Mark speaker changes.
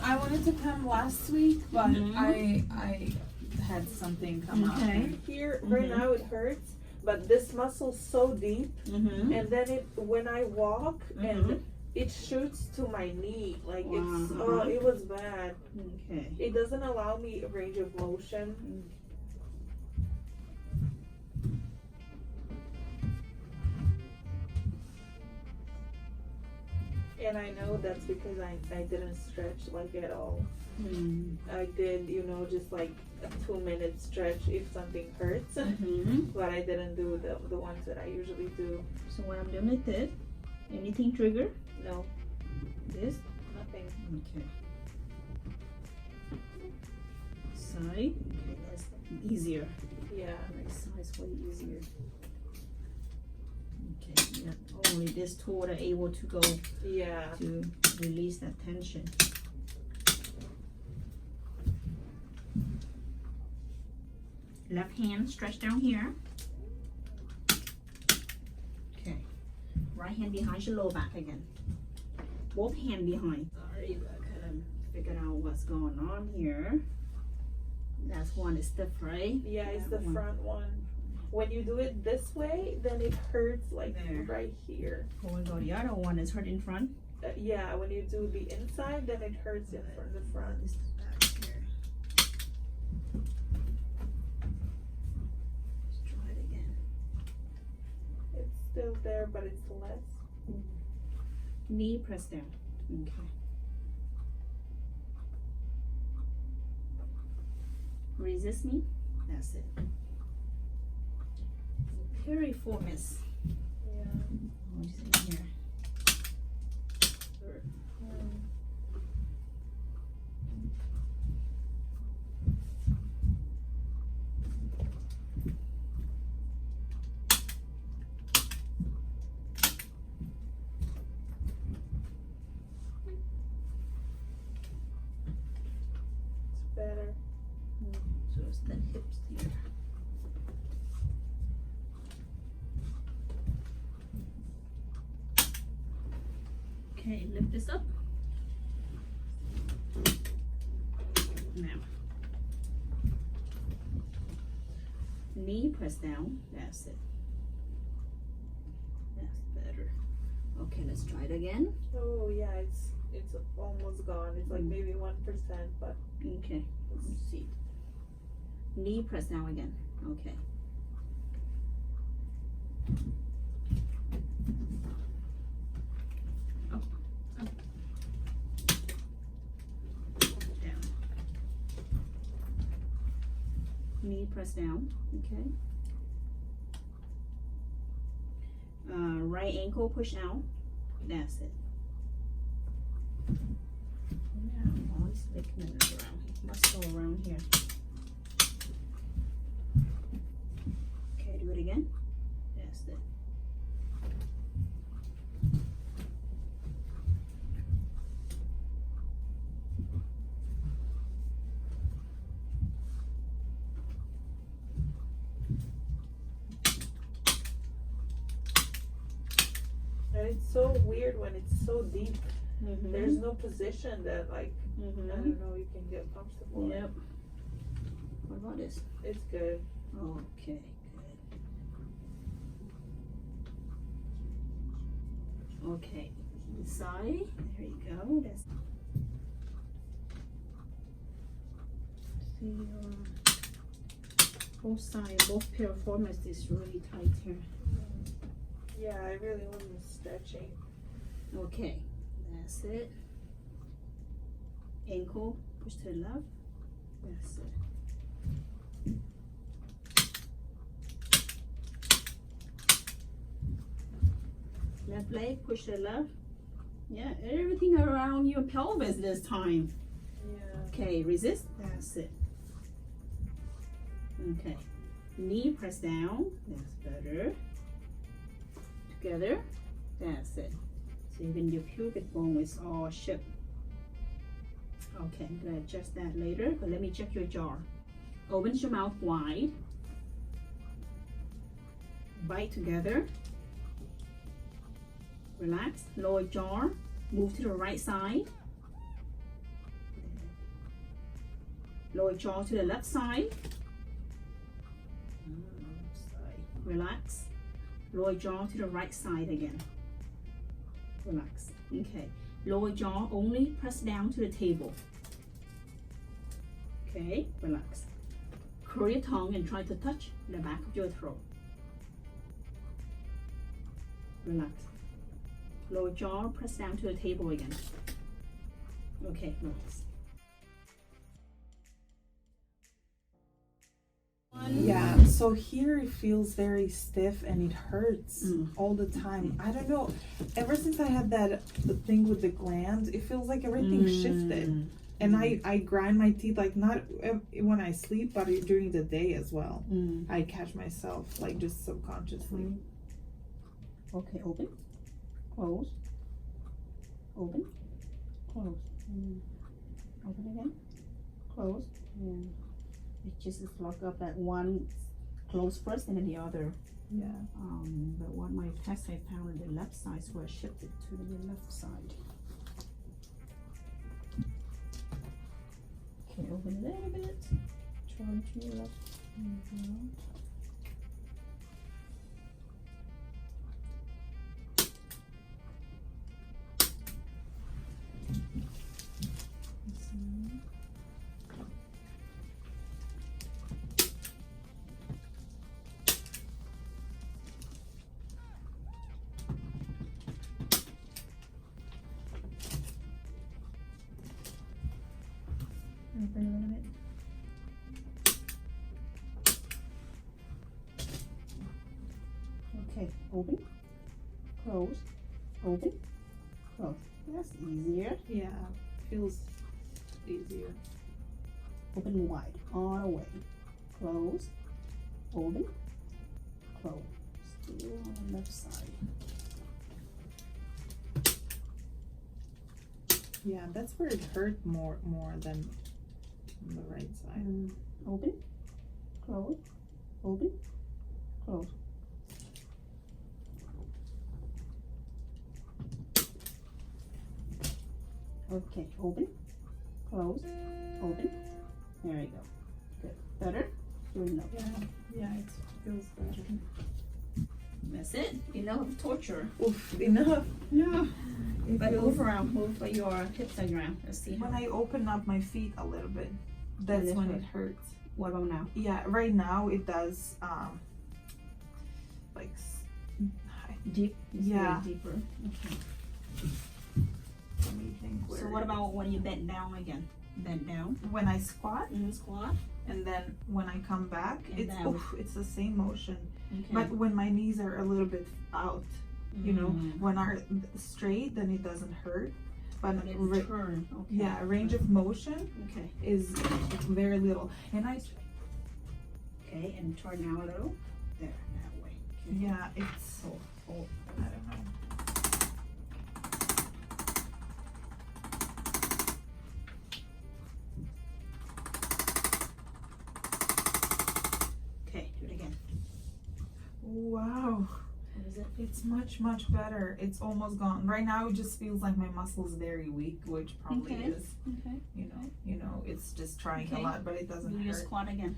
Speaker 1: I wanted to come last week, but I had something come up.
Speaker 2: Here, right now it hurts, but this muscle's so deep, and then when I walk, and it shoots to my knee, like it's, it was bad.
Speaker 3: Okay.
Speaker 2: It doesn't allow me range of motion. And I know that's because I didn't stretch like at all. I did, just like a 2-minute stretch if something hurts, but I didn't do the ones that I usually do.
Speaker 3: So when I'm doing this, anything trigger?
Speaker 2: No.
Speaker 3: This?
Speaker 2: Nothing.
Speaker 3: Okay. Side. Okay, that's easier.
Speaker 2: Yeah.
Speaker 3: Right side's way easier. Okay, yeah. Only this tool are able to go to release that tension. Left hand stretch down here. Okay. Right hand behind your lower back again. Both hand behind. Sorry, I couldn't figure out what's going on here. That's one is stiff, right?
Speaker 2: Yeah, it's the front one. When you do it this way, then it hurts like right here.
Speaker 3: When we go the other one is hurt in front.
Speaker 2: Yeah, when you do the inside, then it hurts in the front.
Speaker 3: This is back here. Let's try it again.
Speaker 2: It's still there, but it's less.
Speaker 3: Knee press down. Okay. Resist me. That's it. Piriformis.
Speaker 2: Yeah.
Speaker 3: What's in here?
Speaker 2: It's better.
Speaker 3: So it's the hips here. Okay, lift this up. Now, knee press down. That's it. That's better. Okay, let's try it again.
Speaker 2: Oh yeah, it's almost gone. It's like maybe 1%, but
Speaker 3: okay. Let's see. Knee press down again. Okay. Up, up. Down. Knee press down. Okay. Right ankle push out. That's it. Yeah, all these ligaments around here. Must go around here. Okay, do it again. That's it.
Speaker 2: and it's so weird when it's so deep. There's no position that like I don't know, you can get comfortable.
Speaker 3: Yep. What about this?
Speaker 2: It's good.
Speaker 3: Okay, good. Okay, side. There you go. That's see both sides, both piriformis is really tight here.
Speaker 2: Yeah, I really wasn't stretching.
Speaker 3: Okay, that's it. Ankle, push to the left. That's it. Left leg, push to the left. Yeah, everything around your pelvis this time.
Speaker 2: Yeah.
Speaker 3: Okay, resist. That's it. Okay. Knee press down. That's better. Together. That's it. So even your pubic bone is all shook. Okay, I'm gonna adjust that later, but let me check your jaw. Open your mouth wide. Bite together. Relax. Lower jaw. Move to the right side. Lower jaw to the left side. Relax. Lower jaw to the right side again. Relax. Okay. Lower jaw only press down to the table. Okay, relax. Curl your tongue and try to touch the back of your throat. Relax. Lower jaw, press down to the table again. Okay, relax.
Speaker 1: Yeah, so here it feels very stiff and it hurts all the time. I don't know. Ever since I had the thing with the glands, it feels like everything shifted. And I grind my teeth, like not when I sleep, but during the day as well. I catch myself like just subconsciously.
Speaker 3: Okay, open, close, open, close, open again, close. It just lock up that one close first and then the other.
Speaker 1: Yeah.
Speaker 3: But what my test I found the left side, so I shifted to the left side. Okay, open a little bit, turn to your left. Open a little bit. Okay, open, close, open, close. That's easier.
Speaker 1: Yeah, feels easier.
Speaker 3: Open wide, all the way. Close, open, close. Still on the left side.
Speaker 1: Yeah, that's where it hurt more than on the right side.
Speaker 3: Open, close, open, close. Okay, open, close, open. There you go. Good. Better? Good enough.
Speaker 1: Yeah, it feels better.
Speaker 3: That's it. Enough of torture.
Speaker 1: Oof, enough.
Speaker 3: Yeah.
Speaker 1: It
Speaker 3: But
Speaker 1: feels-
Speaker 3: move around, move your hips diagram. Let's see.
Speaker 1: When I open up my feet a little bit, that's
Speaker 3: it
Speaker 1: when
Speaker 3: hurt?
Speaker 1: it hurts.
Speaker 3: What about now?
Speaker 1: Yeah, right now it does. Like,
Speaker 3: Deep. It's
Speaker 1: Yeah.
Speaker 3: very deeper. Okay.
Speaker 1: let me think.
Speaker 3: So
Speaker 1: where
Speaker 3: what
Speaker 1: it-
Speaker 3: about when you bend down again? Bend down.
Speaker 1: when I squat
Speaker 3: Squat.
Speaker 1: and then when I come back?
Speaker 3: And
Speaker 1: It's
Speaker 3: down.
Speaker 1: it's the same motion,
Speaker 3: Okay.
Speaker 1: but when my knees are a little bit out, you know,
Speaker 3: Mm.
Speaker 1: when are straight, then it doesn't hurt. But
Speaker 3: But it's
Speaker 1: ra-
Speaker 3: turn. Okay.
Speaker 1: yeah, range of motion
Speaker 3: Okay.
Speaker 1: is very little, and
Speaker 3: Okay, and turn now a little. There, that way. Okay.
Speaker 1: yeah, it's
Speaker 3: Hold.
Speaker 1: I don't know.
Speaker 3: Okay, do it again.
Speaker 1: Wow,
Speaker 3: What is it?
Speaker 1: it's much better. It's almost gone. Right now, it just feels like my muscle is very weak, which probably
Speaker 3: Okay.
Speaker 1: is.
Speaker 3: Okay.
Speaker 1: You know, it's just trying a
Speaker 3: Okay.
Speaker 1: lot, but it doesn't
Speaker 3: Do your
Speaker 1: hurt.
Speaker 3: squat again.